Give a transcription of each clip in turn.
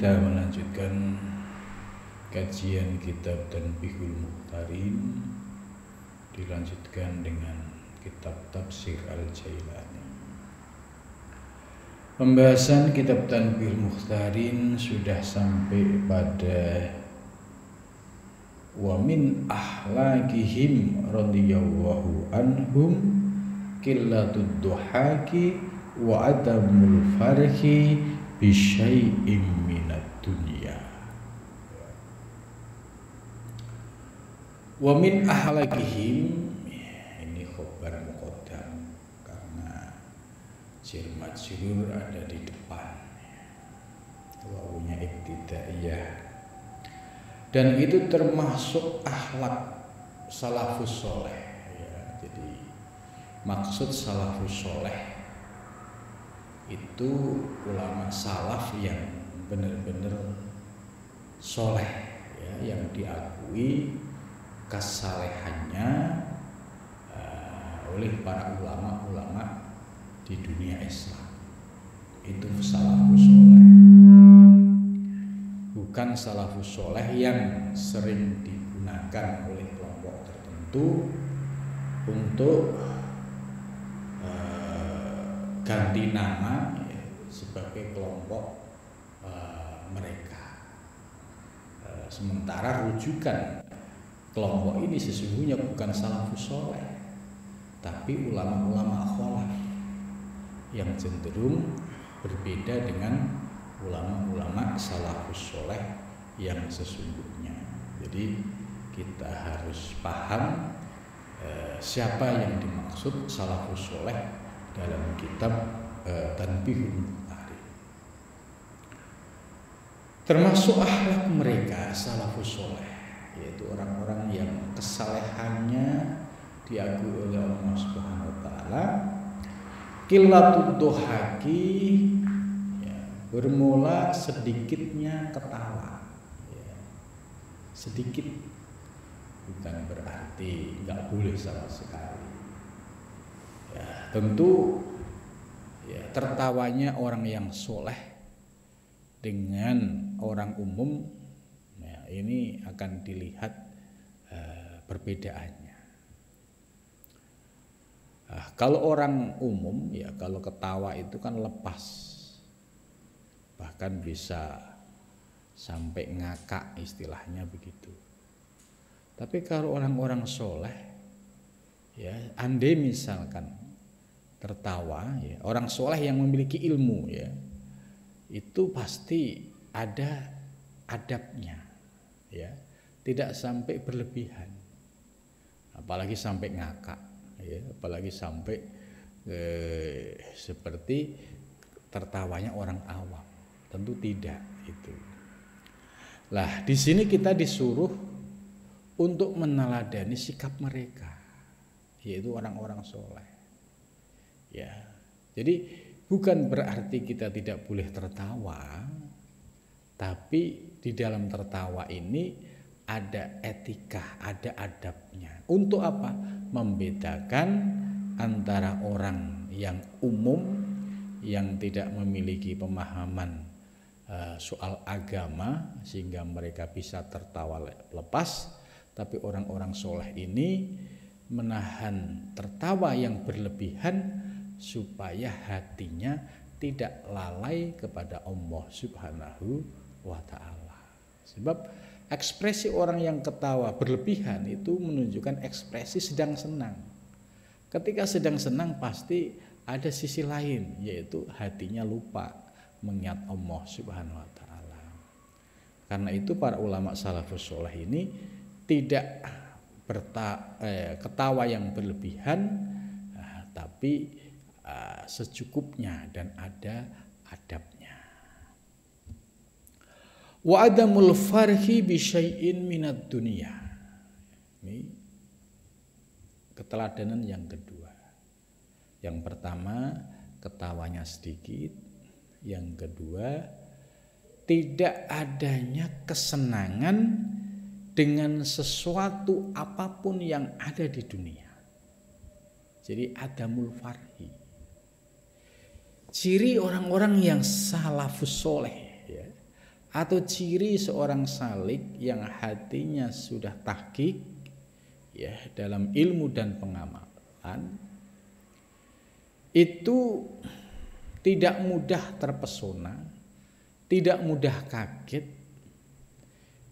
kita melanjutkan kajian kitab Tanbihul Mukhtarin, dilanjutkan dengan kitab Tafsir Al-Jailani. Pembahasan kitab Tanbihul Mukhtarin sudah sampai pada wa min ahlakihim radhiyallahu anhum qillatud duhaki wa adamul farhi bi syai'im minad dunya. Wa min ahlakihim, ini khobar muqaddam karena jar majrur ada di depan, wawunya ibtidaiyah, dan itu termasuk akhlak salafus soleh ya. Jadi maksud salafus soleh itu ulama salaf yang benar-benar soleh ya, yang diakui kesalehannya oleh para ulama-ulama di dunia Islam. Itu salafus soleh, bukan salafus soleh yang sering digunakan oleh kelompok tertentu untuk ganti nama ya, sebagai kelompok mereka. Sementara rujukan kelompok ini sesungguhnya bukan salafus soleh, tapi ulama-ulama khalaf yang cenderung berbeda dengan ulama-ulama salafus soleh yang sesungguhnya. Jadi kita harus paham siapa yang dimaksud salafus soleh dalam kitab Tanbihul Mukhtarin. Termasuk akhlak mereka salafus soleh, yaitu orang-orang yang kesalehannya diakui oleh Allah Subhanahu wa taala. Qillatud duhaki ya, bermula sedikitnya ketawa ya. Sedikit bukan berarti nggak boleh sama sekali ya. Tentu ya, tertawanya orang yang soleh dengan orang umum ya, ini akan dilihat perbedaannya. Kalau orang umum ya, kalau ketawa itu kan lepas, bahkan bisa sampai ngakak, istilahnya begitu. Tapi kalau orang-orang soleh ya, andai misalkan tertawa ya, orang soleh yang memiliki ilmu ya, itu pasti ada adabnya ya, tidak sampai berlebihan, apalagi sampai ngakak ya, apalagi sampai seperti tertawanya orang awam, tentu tidak itu. Lah di sini kita disuruh untuk meneladani sikap mereka, yaitu orang-orang soleh ya. Jadi bukan berarti kita tidak boleh tertawa, tapi di dalam tertawa ini ada etika, ada adabnya. Untuk apa? Membedakan antara orang yang umum, yang tidak memiliki pemahaman soal agama sehingga mereka bisa tertawa lepas, tapi orang-orang soleh ini menahan tertawa yang berlebihan supaya hatinya tidak lalai kepada Allah Subhanahu wa ta'ala. Sebab ekspresi orang yang ketawa berlebihan itu menunjukkan ekspresi sedang senang. Ketika sedang senang pasti ada sisi lain, yaitu hatinya lupa mengingat Allah Subhanahu wa ta'ala. Karena itu para ulama salafus soleh ini tidak ketawa yang berlebihan, tapi secukupnya dan ada adabnya. Wa adamul farhi bi syai'in minad dunya. Ini keteladanan yang kedua. Yang pertama, ketawanya sedikit. Yang kedua, tidak adanya kesenangan dengan sesuatu apapun yang ada di dunia. Jadi adamul farhi. Ciri orang-orang yang salafus soleh ya, atau ciri seorang salik yang hatinya sudah tahqiq ya dalam ilmu dan pengamalan, itu tidak mudah terpesona, tidak mudah kaget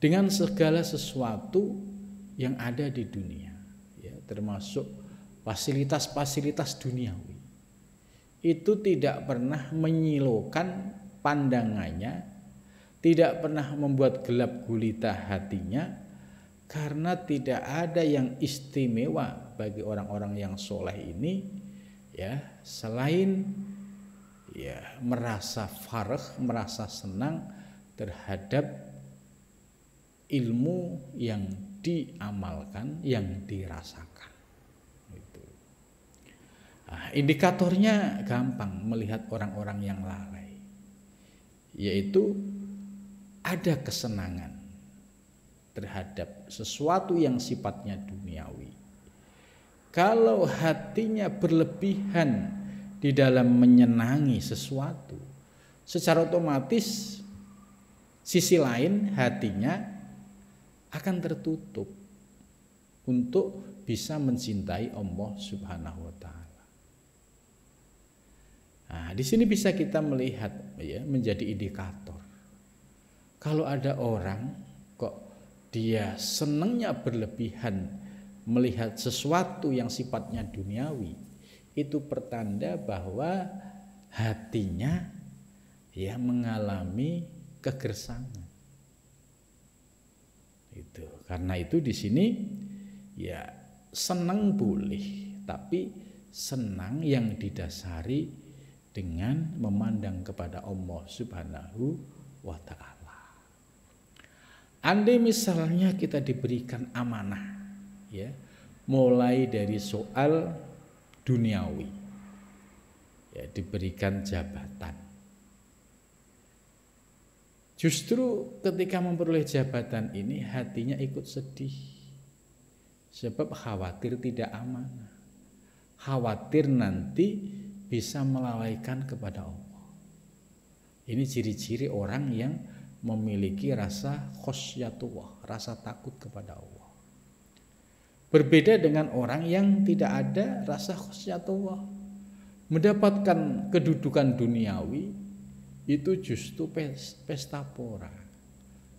dengan segala sesuatu yang ada di dunia, ya, termasuk fasilitas-fasilitas duniawi. Itu tidak pernah menyilaukan pandangannya, tidak pernah membuat gelap gulita hatinya, karena tidak ada yang istimewa bagi orang-orang yang soleh ini, ya, selain ya merasa farah, merasa senang terhadap ilmu yang diamalkan, yang dirasakan. Nah, indikatornya gampang melihat orang-orang yang lalai, yaitu ada kesenangan terhadap sesuatu yang sifatnya duniawi. Kalau hatinya berlebihan di dalam menyenangi sesuatu, secara otomatis sisi lain hatinya akan tertutup untuk bisa mencintai Allah Subhanahu wa taala. Nah, di sini bisa kita melihat ya, menjadi indikator. Kalau ada orang kok dia senangnya berlebihan melihat sesuatu yang sifatnya duniawi, itu pertanda bahwa hatinya ya mengalami kegersangan. Itu. Karena itu di sini ya senang boleh, tapi senang yang didasari dengan memandang kepada Allah Subhanahu wa taala. Andai misalnya kita diberikan amanah, ya, mulai dari soal duniawi, ya, diberikan jabatan. Justru ketika memperoleh jabatan ini hatinya ikut sedih, sebab khawatir tidak amanah, khawatir nanti bisa melalaikan kepada Allah. Ini ciri-ciri orang yang memiliki rasa khosyatullah, rasa takut kepada Allah. Berbeda dengan orang yang tidak ada rasa khosyatullah, mendapatkan kedudukan duniawi itu justru pesta pora,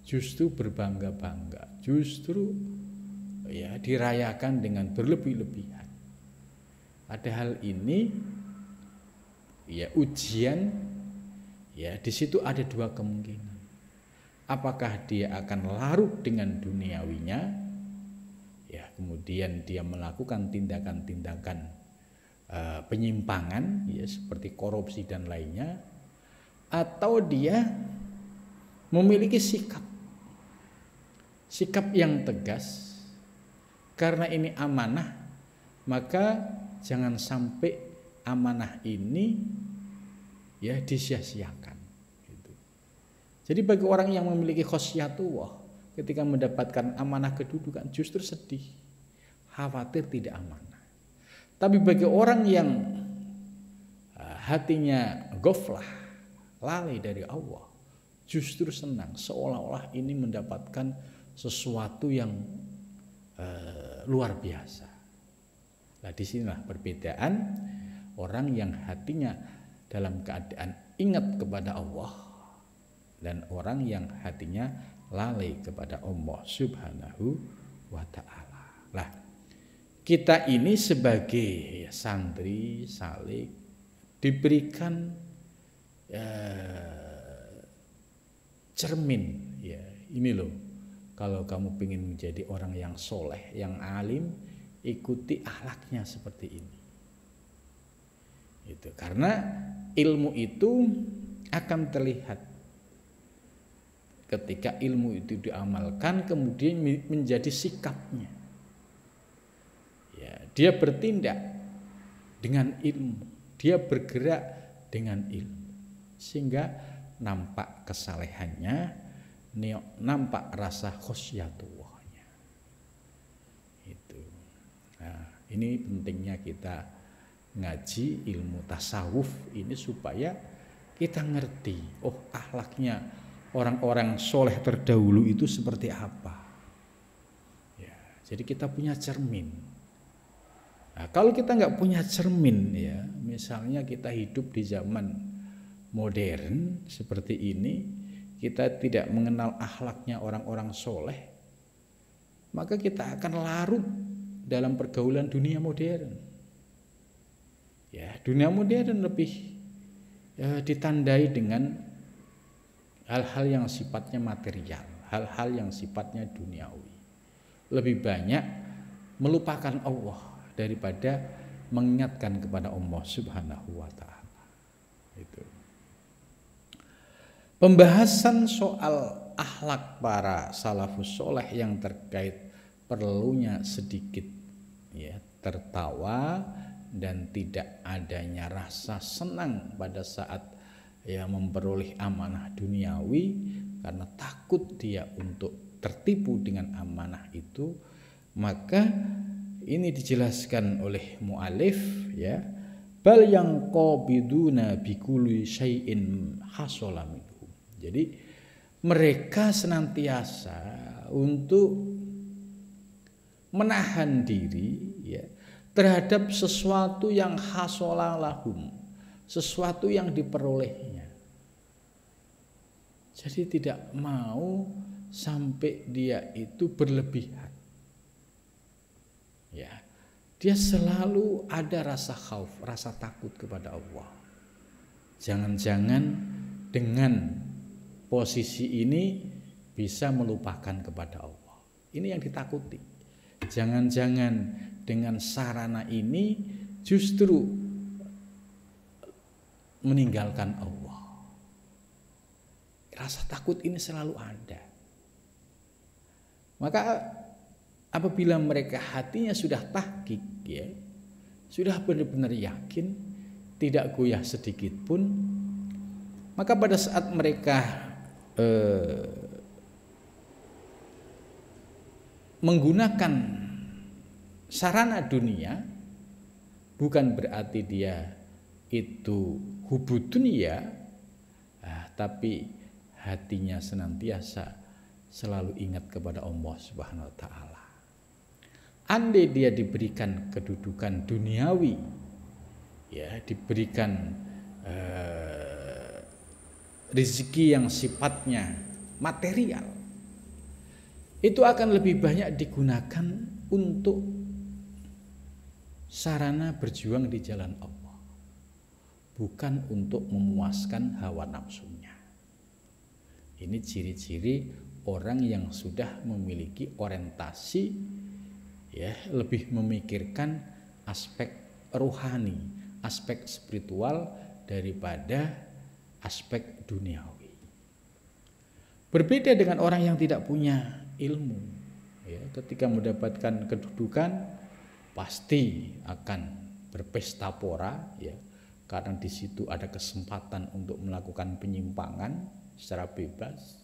justru berbangga-bangga, justru ya dirayakan dengan berlebih-lebihan. Padahal ini ya ujian, ya di situ ada dua kemungkinan. Apakah dia akan larut dengan duniawinya, ya kemudian dia melakukan tindakan-tindakan penyimpangan, ya seperti korupsi dan lainnya, atau dia memiliki sikap yang tegas, karena ini amanah, maka jangan sampai amanah ini ya disia-siakan gitu. Jadi bagi orang yang memiliki khosyatullah, ketika mendapatkan amanah kedudukan justru sedih, khawatir tidak amanah. Tapi bagi orang yang hatinya ghaflah, lalai dari Allah, justru senang, seolah-olah ini mendapatkan sesuatu yang luar biasa. Nah, disinilah perbedaan orang yang hatinya dalam keadaan ingat kepada Allah dan orang yang hatinya lalai kepada Allah Subhanahu wa ta'ala. Lah, kita ini sebagai santri salik diberikan cermin, ya ini loh, kalau kamu ingin menjadi orang yang soleh, yang alim, ikuti akhlaknya seperti ini. Itu karena ilmu itu akan terlihat ketika ilmu itu diamalkan, kemudian menjadi sikapnya. Ya, dia bertindak dengan ilmu, dia bergerak dengan ilmu, sehingga nampak kesalehannya, nampak rasa khosyatullahnya. Itu. Nah, ini pentingnya kita ngaji ilmu tasawuf ini supaya kita ngerti, oh akhlaknya orang-orang soleh terdahulu itu seperti apa. Ya, jadi kita punya cermin. Nah, kalau kita nggak punya cermin, ya, misalnya kita hidup di zaman modern seperti ini, kita tidak mengenal akhlaknya orang-orang soleh, maka kita akan larut dalam pergaulan dunia modern. Ya, dunia modern lebih ditandai dengan hal-hal yang sifatnya material, hal-hal yang sifatnya duniawi. Lebih banyak melupakan Allah daripada mengingatkan kepada Allah Subhanahu wa taala. Itu. Pembahasan soal akhlak para salafus soleh yang terkait perlunya sedikit ya tertawa dan tidak adanya rasa senang pada saat ya memperoleh amanah duniawi karena takut dia untuk tertipu dengan amanah itu, maka ini dijelaskan oleh mu'alif ya, bal yang qabiduna bikulli syai'in hasala minhum. Jadi mereka senantiasa untuk menahan diri ya terhadap sesuatu yang hasala lahum, sesuatu yang diperolehnya. Jadi tidak mau sampai dia itu berlebihan. Ya, dia selalu ada rasa khauf, rasa takut kepada Allah. Jangan-jangan dengan posisi ini bisa melupakan kepada Allah. Ini yang ditakuti. Jangan-jangan dengan sarana ini justru meninggalkan Allah. Rasa takut ini selalu ada. Maka apabila mereka hatinya sudah tahqiq ya, sudah benar-benar yakin, tidak goyah sedikit pun, maka pada saat mereka menggunakan sarana dunia, bukan berarti dia itu hubud dunia, tapi hatinya senantiasa selalu ingat kepada Allah Subhanahu wa taala. Andai dia diberikan kedudukan duniawi, ya, diberikan rezeki yang sifatnya material, itu akan lebih banyak digunakan untuk sarana berjuang di jalan Allah, bukan untuk memuaskan hawa nafsunya. Ini ciri-ciri orang yang sudah memiliki orientasi ya, lebih memikirkan aspek rohani, aspek spiritual daripada aspek duniawi. Berbeda dengan orang yang tidak punya ilmu ya, ketika mendapatkan kedudukan pasti akan berpesta pora ya, karena di situ ada kesempatan untuk melakukan penyimpangan secara bebas.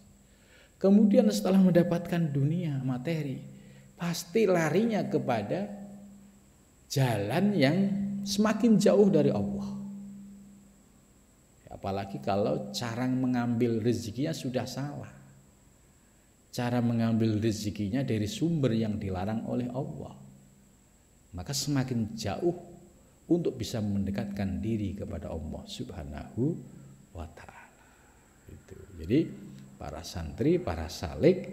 Kemudian setelah mendapatkan dunia materi, pasti larinya kepada jalan yang semakin jauh dari Allah. Apalagi kalau cara mengambil rezekinya sudah salah. Cara mengambil rezekinya dari sumber yang dilarang oleh Allah. Maka semakin jauh untuk bisa mendekatkan diri kepada Allah Subhanahu wa ta'ala. Jadi para santri, para salik,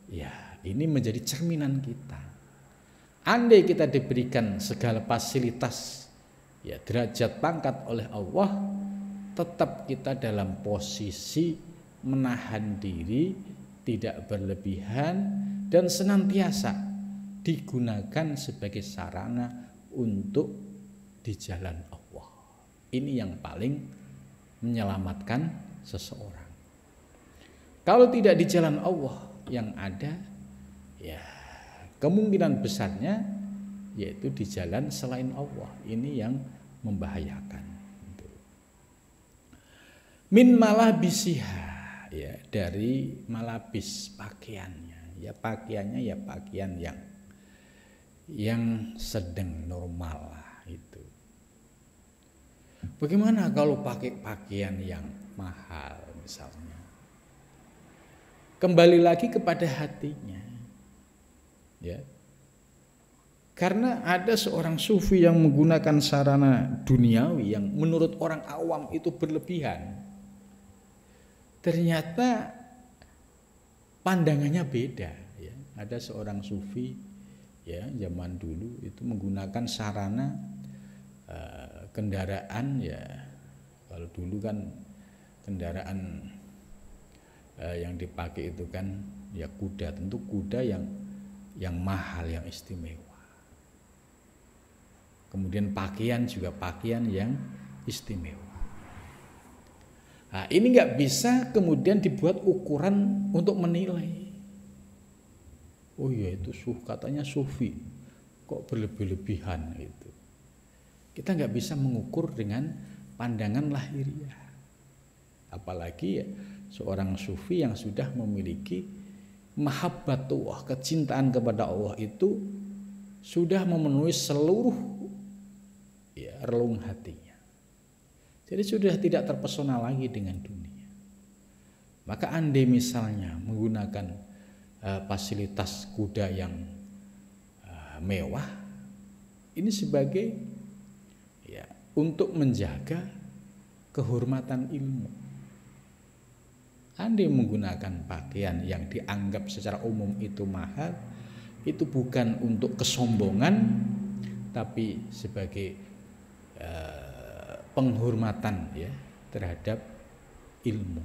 ya ini menjadi cerminan kita. Andai kita diberikan segala fasilitas, ya derajat pangkat oleh Allah, tetap kita dalam posisi menahan diri, tidak berlebihan, dan senantiasa digunakan sebagai sarana untuk di jalan Allah. Ini yang paling menyelamatkan seseorang. Kalau tidak di jalan Allah, yang ada ya kemungkinan besarnya yaitu di jalan selain Allah. Ini yang membahayakan. Min malabisiha, ya dari malabis pakaiannya, ya pakaiannya ya pakaian yang sedang normal lah itu. Bagaimana kalau pakai pakaian yang mahal misalnya? kembali lagi kepada hatinya. Ya. Karena ada seorang sufi yang menggunakan sarana duniawi yang menurut orang awam itu berlebihan. Ternyata pandangannya beda. Ya. Ada seorang sufi ya zaman dulu itu menggunakan sarana kendaraan ya. Kalau dulu kan kendaraan yang dipakai itu kan ya kuda, tentu kuda yang mahal, yang istimewa. Kemudian pakaian juga pakaian yang istimewa. Nah, ini nggak bisa kemudian dibuat ukuran untuk menilai. Oh iya itu katanya sufi, kok berlebih-lebihan gitu. Kita nggak bisa mengukur dengan pandangan lahiriah. Apalagi ya seorang sufi yang sudah memiliki mahabbatullah, kecintaan kepada Allah itu sudah memenuhi seluruh ya relung hatinya. Jadi sudah tidak terpesona lagi dengan dunia. Maka andai misalnya menggunakan fasilitas kuda yang mewah, ini sebagai ya untuk menjaga kehormatan ilmu. Andai menggunakan pakaian yang dianggap secara umum itu mahal, itu bukan untuk kesombongan, tapi sebagai penghormatan ya terhadap ilmu.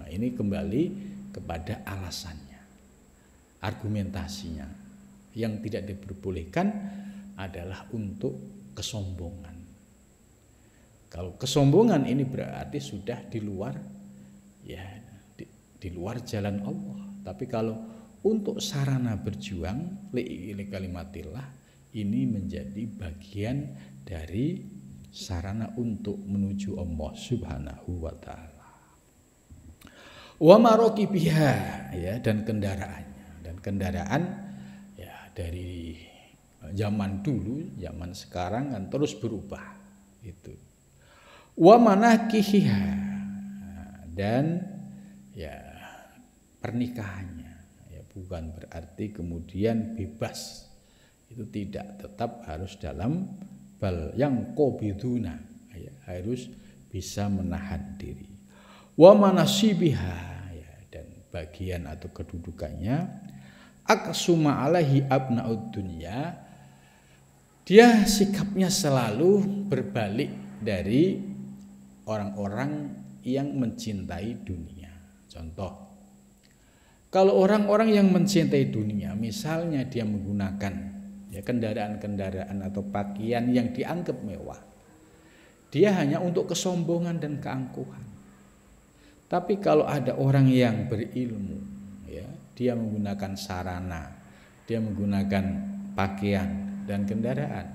Nah, ini kembali kepada alasannya, argumentasinya. Yang tidak diperbolehkan adalah untuk kesombongan. Kalau kesombongan ini berarti sudah di luar ya di luar jalan Allah. Tapi kalau untuk sarana berjuang li kalimatillah, ini menjadi bagian dari sarana untuk menuju Allah Subhanahu wa taala. Wa marokibiha ya dan kendaraannya. Dan kendaraan ya dari zaman dulu, zaman sekarang kan terus berubah itu. Wa manakihiha dan ya pernikahannya ya bukan berarti kemudian bebas. Itu tidak, tetap harus dalam bal yang qobiduna ya, harus bisa menahan diri. Wa manasibiha ya, dan bagian atau kedudukannya aqsuma alaihi abnaud dunya, dia sikapnya selalu berbalik dari orang-orang yang mencintai dunia. Contoh, kalau orang-orang yang mencintai dunia, misalnya dia menggunakan ya kendaraan-kendaraan atau pakaian yang dianggap mewah, dia hanya untuk kesombongan dan keangkuhan. Tapi kalau ada orang yang berilmu ya, dia menggunakan sarana, dia menggunakan pakaian dan kendaraan,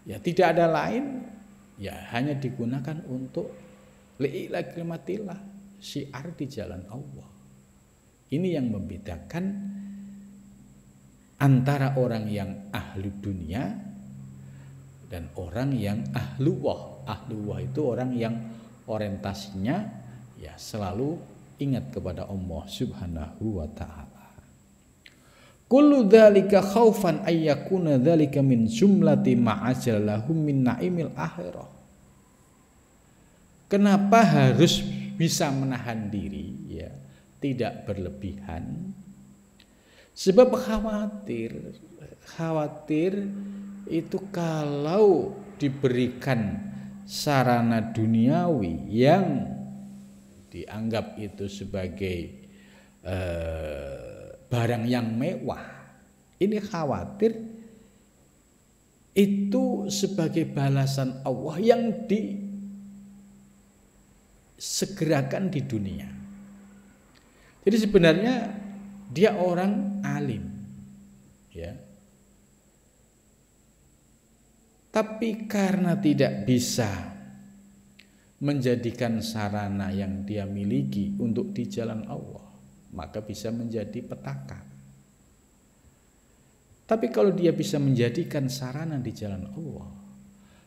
ya tidak ada lain ya hanya digunakan untuk li'ila kalimatillah, syiar di jalan Allah. Ini yang membedakan antara orang yang ahlu dunia dan orang yang ahluwah. Ahluwah itu orang yang orientasinya ya selalu ingat kepada Allah Subhanahu wa taala. Kullu dzalika khaufan ayyakuna dzalika min jumlati ma'ajalahum min naimil akhirah. Kenapa harus bisa menahan diri ya, tidak berlebihan? Sebab khawatir itu kalau diberikan sarana duniawi yang dianggap itu sebagai barang yang mewah, ini khawatir itu sebagai balasan Allah yang disegerakan di dunia. Jadi sebenarnya dia orang alim ya, tapi karena tidak bisa menjadikan sarana yang dia miliki untuk di jalan Allah, maka bisa menjadi petaka. Tapi kalau dia bisa menjadikan sarana di jalan Allah,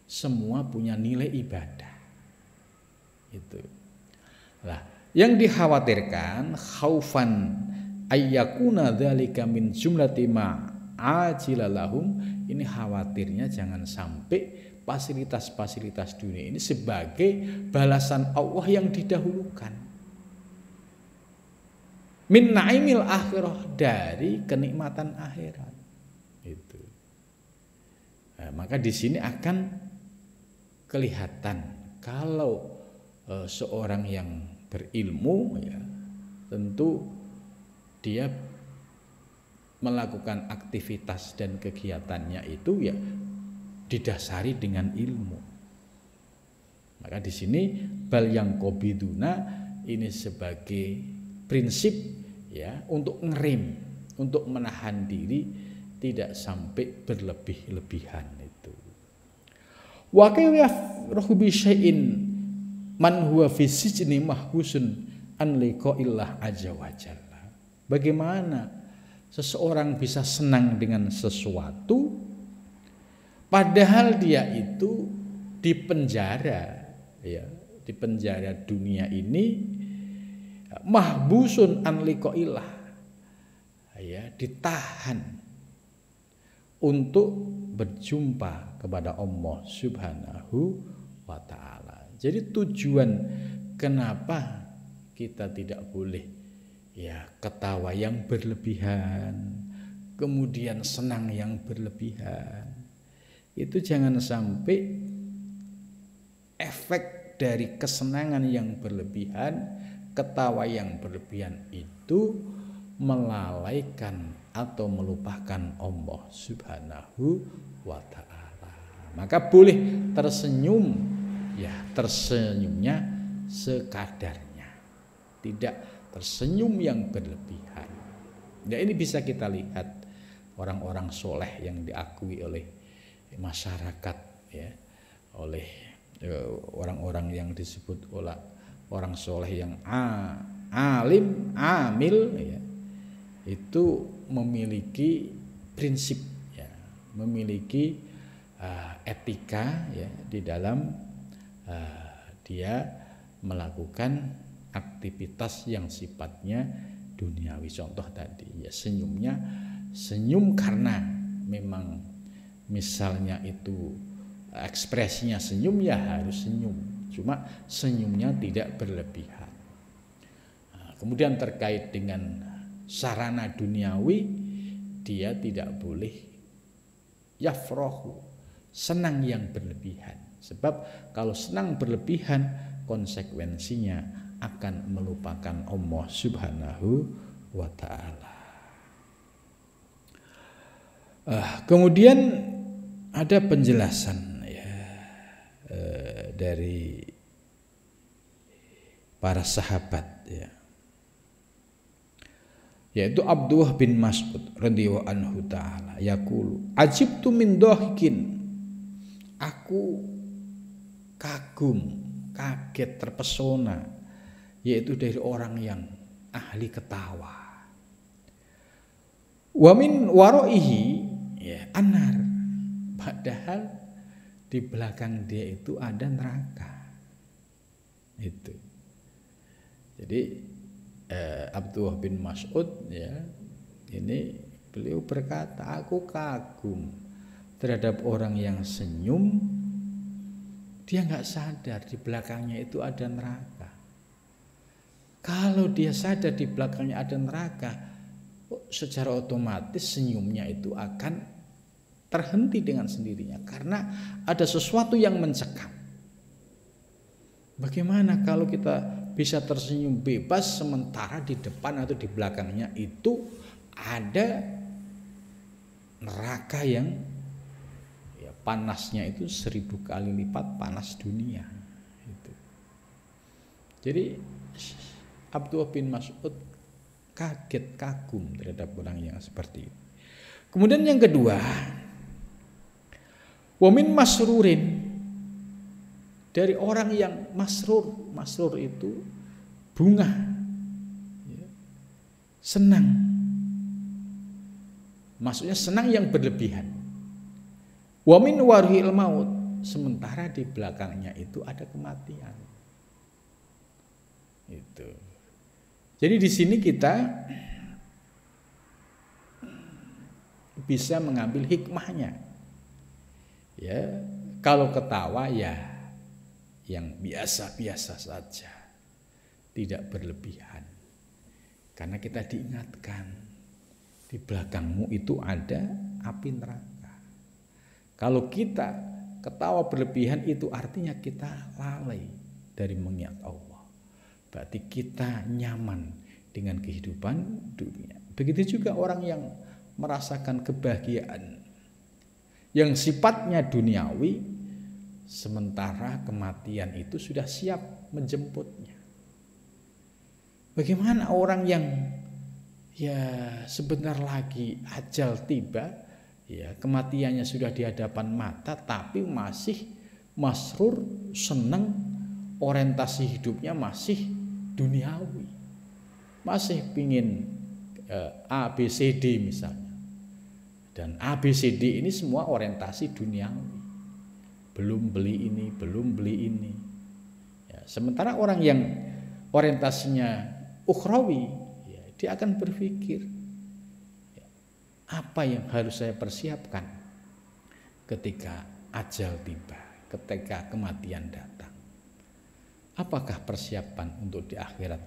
semua punya nilai ibadah. Itu. Lah, Yang dikhawatirkan khaufan ayyakuna dzalika min jumlati ma ajilalahum, ini khawatirnya jangan sampai fasilitas-fasilitas dunia ini sebagai balasan Allah yang didahulukan. Min naimil akhirah, dari kenikmatan akhirat. Itu. Nah, maka di sini akan kelihatan kalau seorang yang berilmu, ya, tentu dia melakukan aktivitas dan kegiatannya itu ya didasari dengan ilmu. Maka di sini bal yang qobiduna ini sebagai prinsip, ya, untuk ngerem, untuk menahan diri tidak sampai berlebih-lebihan itu. Wa kayfa bi syai'in man huwa fi sijni mahbusun an liqa'illah azza wa jalla. Bagaimana seseorang bisa senang dengan sesuatu padahal dia itu di penjara, ya, di penjara dunia ini, mahbusun an liqa'illah, ya, ditahan untuk berjumpa kepada Allah Subhanahu wa ta'ala. Jadi tujuan kenapa kita tidak boleh, ya, ketawa yang berlebihan, kemudian senang yang berlebihan, itu jangan sampai efek dari kesenangan yang berlebihan, ketawa yang berlebihan itu melalaikan atau melupakan Allah Subhanahu wa ta'ala. Maka boleh tersenyum, ya, tersenyumnya sekadarnya, tidak tersenyum yang berlebihan. Ya, ini bisa kita lihat orang-orang soleh yang diakui oleh masyarakat, ya, oleh orang-orang yang disebut oleh orang soleh yang alim, amil, ya, itu memiliki prinsip, ya, memiliki etika, ya, di dalam dia melakukan aktivitas yang sifatnya duniawi. Contoh tadi, ya, senyumnya senyum karena memang misalnya itu ekspresinya senyum, ya harus senyum, cuma senyumnya tidak berlebihan. Nah, kemudian terkait dengan sarana duniawi, dia tidak boleh yafrohu, senang yang berlebihan, sebab kalau senang berlebihan konsekuensinya akan melupakan Allah Subhanahu wa ta'ala. Kemudian ada penjelasan, ya, dari para sahabat, ya, yaitu Abdullah bin Mas'ud radhiyallahu anhu ta'ala yaqulu ajibtu min dhahikin, aku kagum, kaget, terpesona, yaitu dari orang yang ahli ketawa. Wa min waraihi, ya, anar, padahal di belakang dia itu ada neraka. Itu. Jadi Abdullah bin Mas'ud, ya, ini beliau berkata, aku kagum terhadap orang yang senyum, dia nggak sadar di belakangnya itu ada neraka. Kalau dia sadar di belakangnya ada neraka, secara otomatis senyumnya itu akan terhenti dengan sendirinya karena ada sesuatu yang mencekam. Bagaimana kalau kita bisa tersenyum bebas sementara di depan atau di belakangnya itu ada neraka yang, ya, panasnya itu 1000 kali lipat panas dunia. Itu. Jadi Abdullah bin Mas'ud kaget, kagum terhadap orang yang seperti itu. Kemudian yang kedua, wamin masrurin, dari orang yang masrur itu bunga, ya, senang, maksudnya senang yang berlebihan. Wamin warhil maut, sementara di belakangnya itu ada kematian. Itu. Jadi di sini kita bisa mengambil hikmahnya. Ya, kalau ketawa ya yang biasa-biasa saja, tidak berlebihan. Karena kita diingatkan di belakangmu itu ada api neraka. Kalau kita ketawa berlebihan itu artinya kita lalai dari mengingat Allah. Berarti kita nyaman dengan kehidupan dunia. Begitu juga orang yang merasakan kebahagiaan yang sifatnya duniawi, sementara kematian itu sudah siap menjemputnya. Bagaimana orang yang ya sebentar lagi ajal tiba, ya kematiannya sudah di hadapan mata, tapi masih masrur, senang, orientasi hidupnya masih duniawi, masih pingin A, B, C, D misalnya. Dan A, B, C, D ini semua orientasi duniawi. Belum beli ini, belum beli ini. Ya, sementara orang yang orientasinya ukhrawi, ya, dia akan berpikir, ya, apa yang harus saya persiapkan ketika ajal tiba, ketika kematian datang. Apakah persiapan untuk di akhirat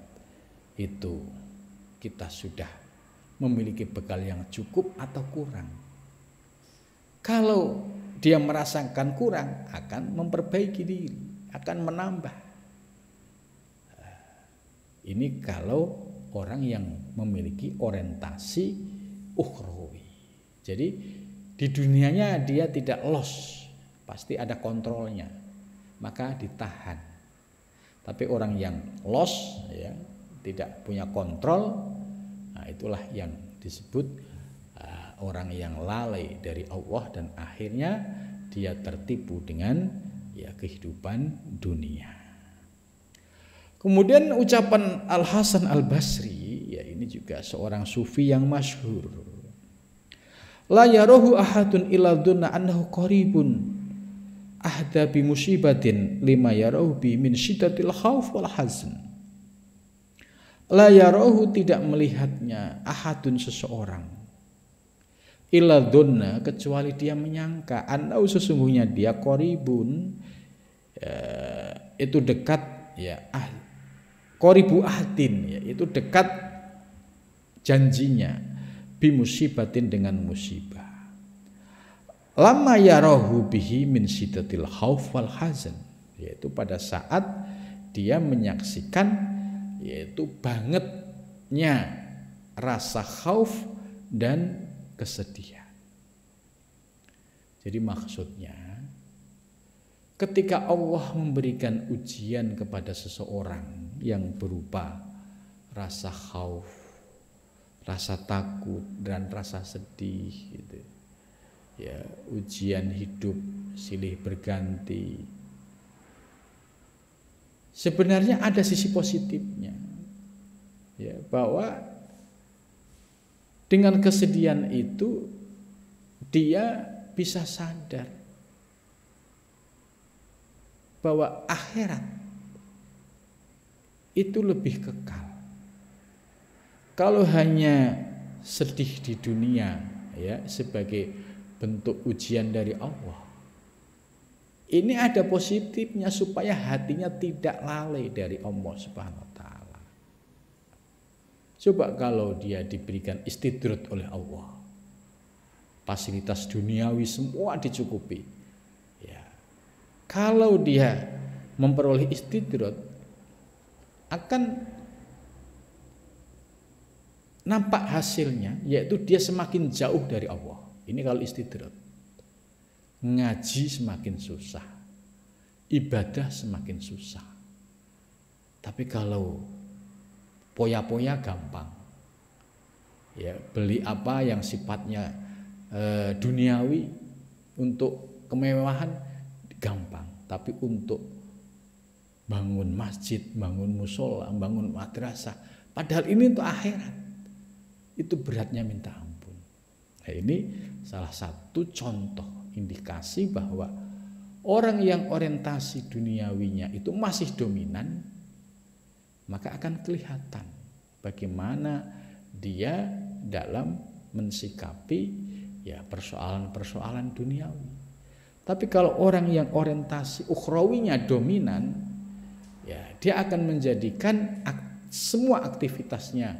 itu kita sudah memiliki bekal yang cukup atau kurang? Kalau dia merasakan kurang, akan memperbaiki diri, akan menambah. Ini kalau orang yang memiliki orientasi ukhrawi. Jadi di dunianya dia tidak loss, pasti ada kontrolnya, maka ditahan. Tapi orang yang loss, ya, tidak punya kontrol, nah itulah yang disebut orang yang lalai dari Allah, dan akhirnya dia tertipu dengan ya kehidupan dunia. Kemudian ucapan Al-Hasan Al-Basri, ya ini juga seorang sufi yang masyhur. La yarahu ahadun illa dzunna annahu qaribun ahda bi musibatin lima yarahu bi min syiddatil khauf wal hazn. La yarahu, tidak melihatnya, ahadun seseorang, illa dzunna, kecuali dia menyangka, annahu, sesungguhnya dia qaribun, itu dekat, ya, qaribu ahdin, ya, itu dekat janjinya, bi musibatin, dengan musibah, lama yarahu bihi min syiddatil khauf wal hazan, yaitu pada saat dia menyaksikan yaitu bangetnya rasa khauf dan kesedihan. Jadi maksudnya ketika Allah memberikan ujian kepada seseorang yang berupa rasa khauf, rasa takut, dan rasa sedih gitu. Ya, ujian hidup silih berganti. Sebenarnya ada sisi positifnya. Ya, bahwa dengan kesedihan itu dia bisa sadar bahwa akhirat itu lebih kekal. Kalau hanya sedih di dunia, ya, sebagai bentuk ujian dari Allah, ini ada positifnya supaya hatinya tidak lalai dari Allah Subhanahu wa taala. Coba kalau dia diberikan istidraj oleh Allah, fasilitas duniawi semua dicukupi, ya, kalau dia memperoleh istidraj, akan nampak hasilnya, yaitu dia semakin jauh dari Allah. Ini kalau istidraj. Ngaji semakin susah, ibadah semakin susah. Tapi kalau poya-poya gampang, ya, beli apa yang sifatnya duniawi untuk kemewahan gampang, tapi untuk bangun masjid, bangun musola, bangun madrasah, padahal ini untuk akhirat, itu beratnya minta ampun. Nah, ini salah satu contoh indikasi bahwa orang yang orientasi duniawinya itu masih dominan, maka akan kelihatan bagaimana dia dalam mensikapi ya persoalan-persoalan duniawi. Tapi kalau orang yang orientasi ukhrawinya dominan, ya dia akan menjadikan semua aktivitasnya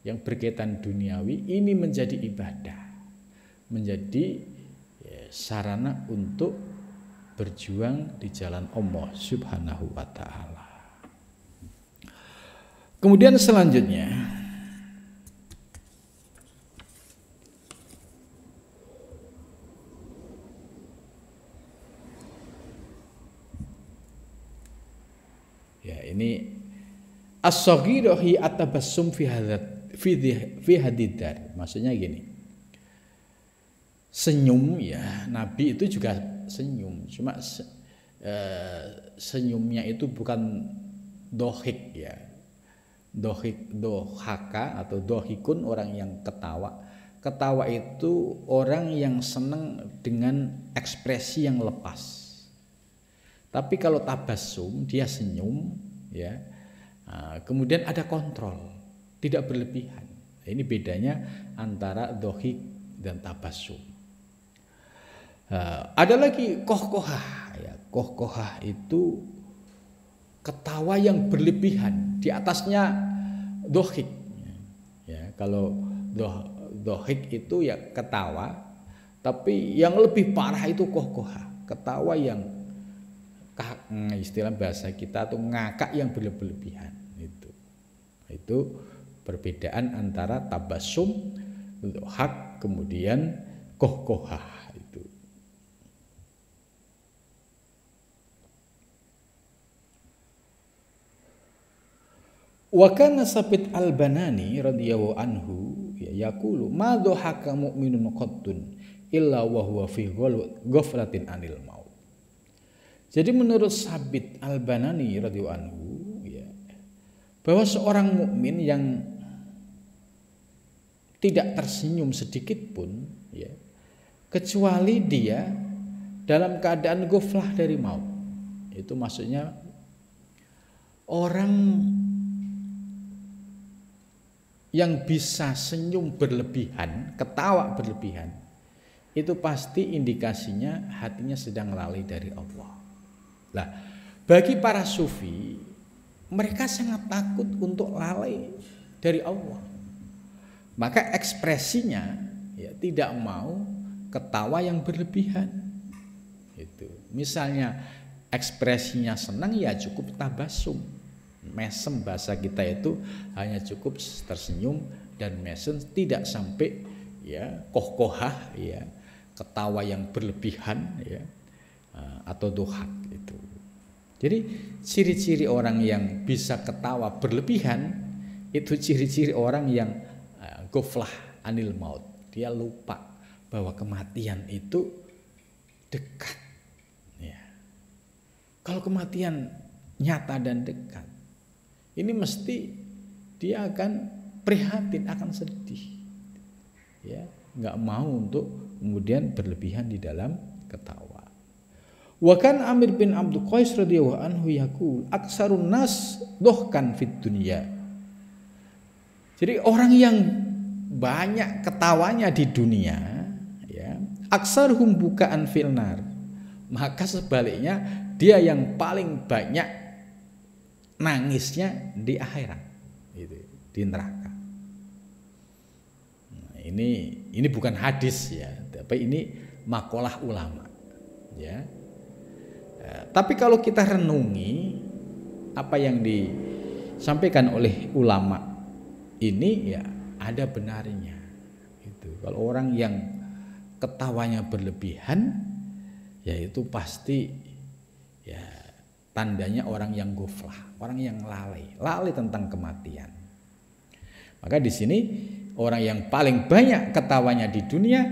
yang berkaitan duniawi ini menjadi ibadah, menjadi sarana untuk berjuang di jalan Allah Subhanahu wa ta'ala. Kemudian selanjutnya, ya ini as-saghiru hi atabassum fi hadidar. Maksudnya gini, senyum ya, Nabi itu juga senyum, cuma senyumnya itu bukan dohik ya, dohaka atau dohikun, orang yang ketawa. Ketawa itu orang yang senang dengan ekspresi yang lepas. Tapi kalau tabassum dia senyum ya, kemudian ada kontrol, tidak berlebihan. Ini bedanya antara dohik dan tabassum. Ada lagi kohkohah ya. Kohkohah itu ketawa yang berlebihan, di atasnya dohik ya. Kalau dohik itu ya ketawa, tapi yang lebih parah itu kohkohah, ketawa yang istilah bahasa kita tuh ngakak yang berlebihan. Itu perbedaan antara tabassum, dohak, kemudian kohkohah itu. Wa kana Sabit al-Banani radhiyallahu anhu yaqulu ma dhahaka mu'minun qattun illa wa huwa fi ghaflatin anil maut. Jadi menurut Sabit al-Banani radhiyallahu anhu ya, bahwa seorang mukmin yang tidak tersenyum sedikit pun ya, kecuali dia dalam keadaan ghaflah dari maut. Itu maksudnya orang yang bisa senyum berlebihan, ketawa berlebihan, itu pasti indikasinya hatinya sedang lalai dari Allah. Nah, bagi para sufi, mereka sangat takut untuk lalai dari Allah. Maka ekspresinya ya tidak mau ketawa yang berlebihan. Itu. Misalnya ekspresinya senang ya cukup tabassum. Mesem bahasa kita itu hanya cukup tersenyum dan mesem, tidak sampai ya kohkohah ya, ketawa yang berlebihan ya, atau dohak itu. Jadi ciri-ciri orang yang bisa ketawa berlebihan itu ciri-ciri orang yang ghaflah anil maut. Dia lupa bahwa kematian itu dekat ya. Kalau kematian nyata dan dekat, ini mesti dia akan prihatin, akan sedih, ya, nggak mau untuk kemudian berlebihan di dalam ketawa. Wa kan Amir bin Abdul Qais radhiyallahu anhu yaqul aksarun nas dohkan fid dunya. Jadi orang yang banyak ketawanya di dunia, ya, aksarhum bukaan fil nar. Maka sebaliknya dia yang paling banyak nangisnya di akhirat, gitu, di neraka. Nah, ini bukan hadis ya, tapi ini makalah ulama, ya. Tapi kalau kita renungi apa yang disampaikan oleh ulama ini, ya ada benarnya. Itu kalau orang yang ketawanya berlebihan, ya itu pasti ya tandanya orang yang ghaflah, orang yang lalai tentang kematian. Maka di sini orang yang paling banyak ketawanya di dunia,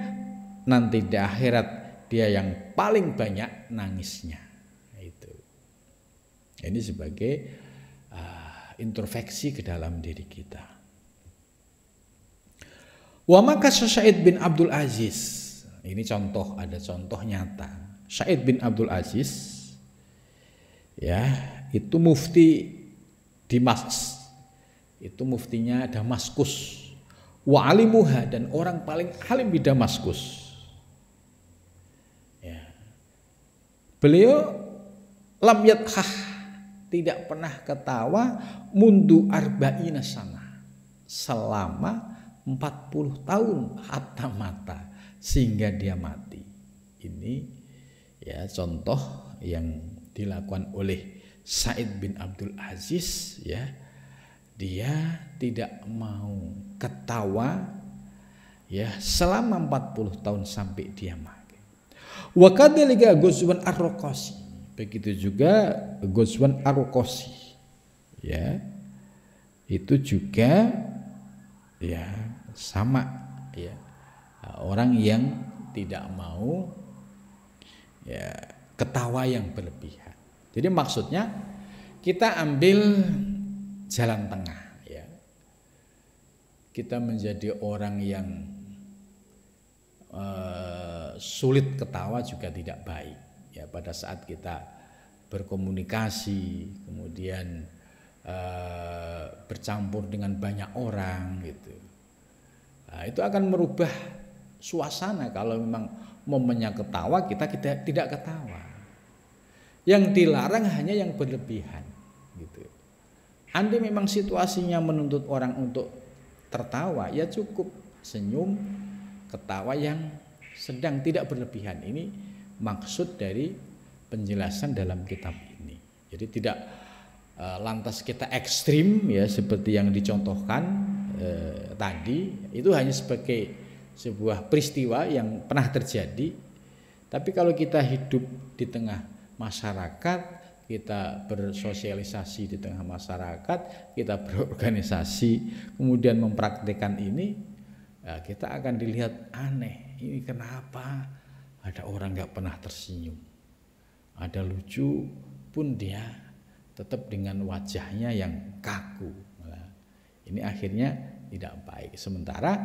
nanti di akhirat dia yang paling banyak nangisnya. Itu. Ini sebagai introspeksi ke dalam diri kita. Wa maka Sa'id bin Abdul Aziz, ini contoh, ada contoh nyata. Sa'id bin Abdul Aziz, ya, itu mufti Dimash, itu muftinya Damaskus. Wa alimuha, dan orang paling alim di Damaskus. Ya. Beliau lam yathah, tidak pernah ketawa mundu arba'ina sana, selama 40 tahun hatta mata, sehingga dia mati. Ini ya contoh yang dilakukan oleh Said bin Abdul Aziz, ya. Dia tidak mau ketawa ya selama 40 tahun sampai dia mati. Wa kadzalika Ghazwan Ar-Raqasi, begitu juga Ghazwan Ar-Raqasi, ya. Itu juga ya sama, ya, orang yang tidak mau ya ketawa yang berlebihan. Jadi maksudnya kita ambil jalan tengah, ya. Kita menjadi orang yang sulit ketawa juga tidak baik, ya. Pada saat kita berkomunikasi, kemudian bercampur dengan banyak orang gitu. Nah, itu akan merubah suasana. Kalau memang momennya ketawa, kita tidak ketawa. Yang dilarang hanya yang berlebihan gitu. Andai memang situasinya menuntut orang untuk tertawa, ya cukup senyum, ketawa yang sedang, tidak berlebihan. Ini maksud dari penjelasan dalam kitab ini. Jadi tidak lantas kita ekstrim, ya, seperti yang dicontohkan tadi. Itu hanya sebagai sebuah peristiwa yang pernah terjadi. Tapi kalau kita hidup di tengah masyarakat, kita bersosialisasi di tengah masyarakat, kita berorganisasi, kemudian mempraktikkan ini, ya, kita akan dilihat aneh. Ini kenapa ada orang nggak pernah tersenyum, ada lucu pun dia tetap dengan wajahnya yang kaku. Nah, ini akhirnya tidak baik. Sementara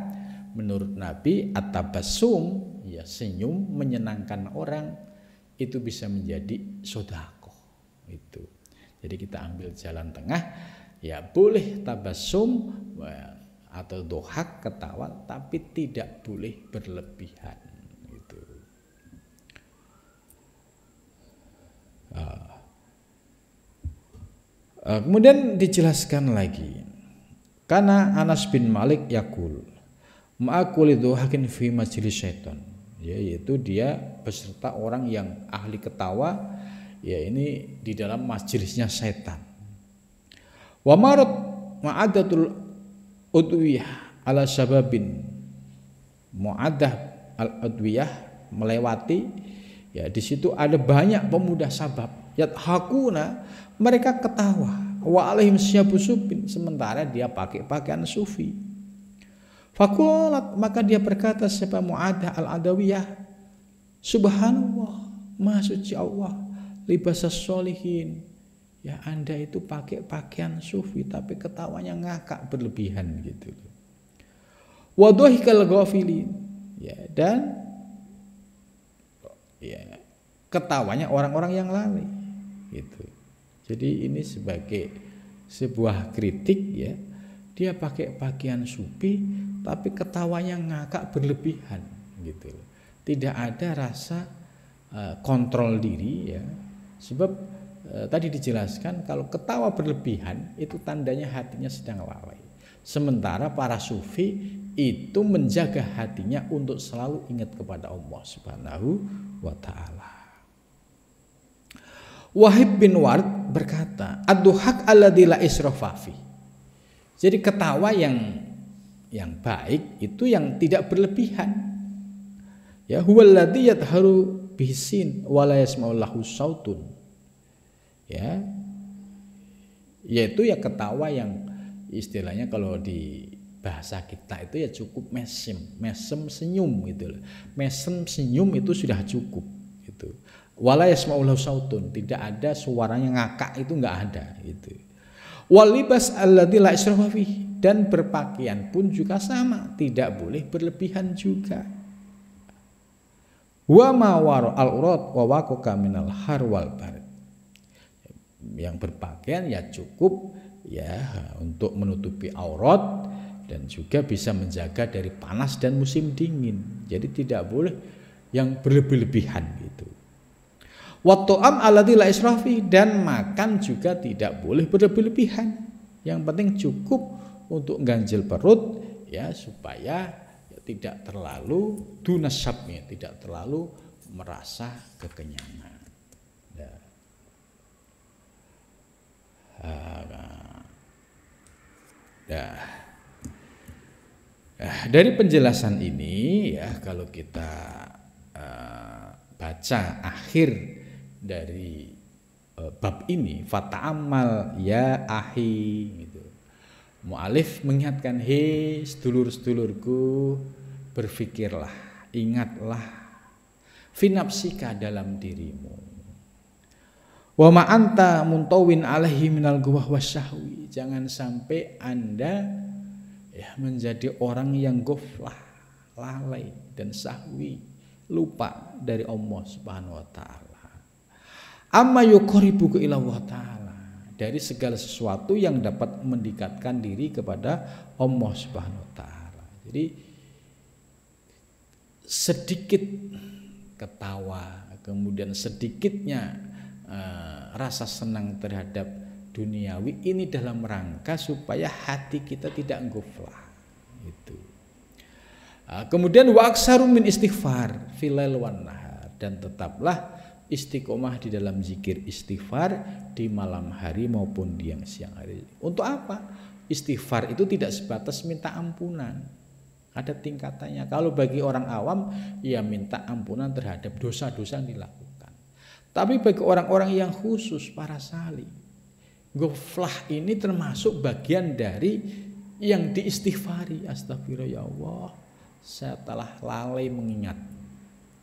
menurut Nabi at-tabassum, ya, senyum menyenangkan orang, itu bisa menjadi sedekah. Itu. Jadi kita ambil jalan tengah, ya, boleh tabassum atau dohak, ketawa, tapi tidak boleh berlebihan gitu. Kemudian dijelaskan lagi, karena Anas bin Malik yaqul ma'akuli dohakin fi majlis syaitan, yaitu dia beserta orang yang ahli ketawa, ya, ini di dalam majelisnya setan. Wa marat ma'adatul udwiyah ala sababin, mu'adah al-udwiyah melewati, ya, di situ ada banyak pemuda sabab, yathakuna, mereka ketawa, wa alaihim syabusubin, sementara dia pakai pakaian sufi. Fakulat, maka dia berkata, siapa Mu'adah al-Adawiyah, subhanallah, maha suci Allah, libasas solihin, ya, Anda itu pakai pakaian sufi tapi ketawanya ngakak berlebihan gitu. Wadohikal ghafilin, ya, dan ya, ketawanya orang-orang yang lalai gitu. Jadi ini sebagai sebuah kritik, ya, dia pakai pakaian sufi tapi ketawanya ngakak berlebihan gitu. Tidak ada rasa kontrol diri, ya. Sebab tadi dijelaskan kalau ketawa berlebihan itu tandanya hatinya sedang lalai. Sementara para sufi itu menjaga hatinya untuk selalu ingat kepada Allah Subhanahu wa taala. Wahib bin Ward berkata, ad-duhak alladzi la israfa fi. Jadi ketawa yang baik itu yang tidak berlebihan. Ya, huwallazi yadharu bisin wa la yasma'u lahu sautun. Ya. Yaitu ya ketawa yang istilahnya kalau di bahasa kita itu ya cukup mesem senyum gitu loh. Mesem senyum itu sudah cukup gitu. Wala yasma'u lahu sautun, tidak ada suaranya ngakak, itu enggak ada gitu. Walibas alladzi la israfa fihi, dan berpakaian pun juga sama, tidak boleh berlebihan juga. Wa ma wara al-urat wa waqa minal har wal barid. Yang berpakaian ya cukup ya untuk menutupi aurat dan juga bisa menjaga dari panas dan musim dingin. Jadi tidak boleh yang berlebih-lebihan gitu. Wa ta'am alladzi la israfi, dan makan juga tidak boleh berlebih-lebihan. Yang penting cukup untuk ganjil perut ya, supaya ya, tidak terlalu dunasabnya, tidak terlalu merasa kekenyangan. Ya. Dari penjelasan ini ya, kalau kita baca akhir dari bab ini, fata'amal ya ahi gitu. Mu'alif mengingatkan, hei sedulur-sedulurku, berfikirlah, ingatlah finapsika dalam dirimu. Wa ma anta muntawin alaihi minal guwah wasyahwi. Jangan sampai Anda ya menjadi orang yang ghaflah, lalai dan sahwi, lupa dari Allah Subhanahu wa taala. Amma yuqribuka ila Allah taala, dari segala sesuatu yang dapat mendekatkan diri kepada Allah Subhanahu wa taala. Jadi sedikit ketawa, kemudian sedikitnya rasa senang terhadap duniawi ini dalam rangka supaya hati kita tidak ghaflah itu. Kemudian wa aksaru min istighfar filail wan nahar, dan tetaplah istiqomah di dalam zikir istighfar di malam hari maupun di siang hari. Untuk apa? Istighfar itu tidak sebatas minta ampunan, ada tingkatannya. Kalau bagi orang awam ya minta ampunan terhadap dosa-dosa yang dilakukan. Tapi bagi orang-orang yang khusus, para salih, ghaflah ini termasuk bagian dari yang diistighfari. Astagfirullah ya Allah, saya telah lalai mengingat.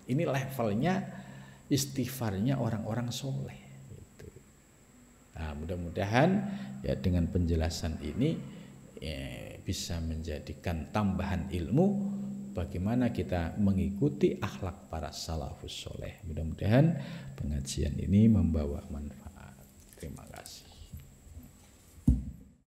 Ini levelnya istighfarnya orang-orang soleh. Gitu. Nah, mudah-mudahan ya dengan penjelasan ini bisa menjadikan tambahan ilmu bagaimana kita mengikuti akhlak para salafus soleh. Mudah-mudahan pengajian ini membawa manfaat. Terima kasih.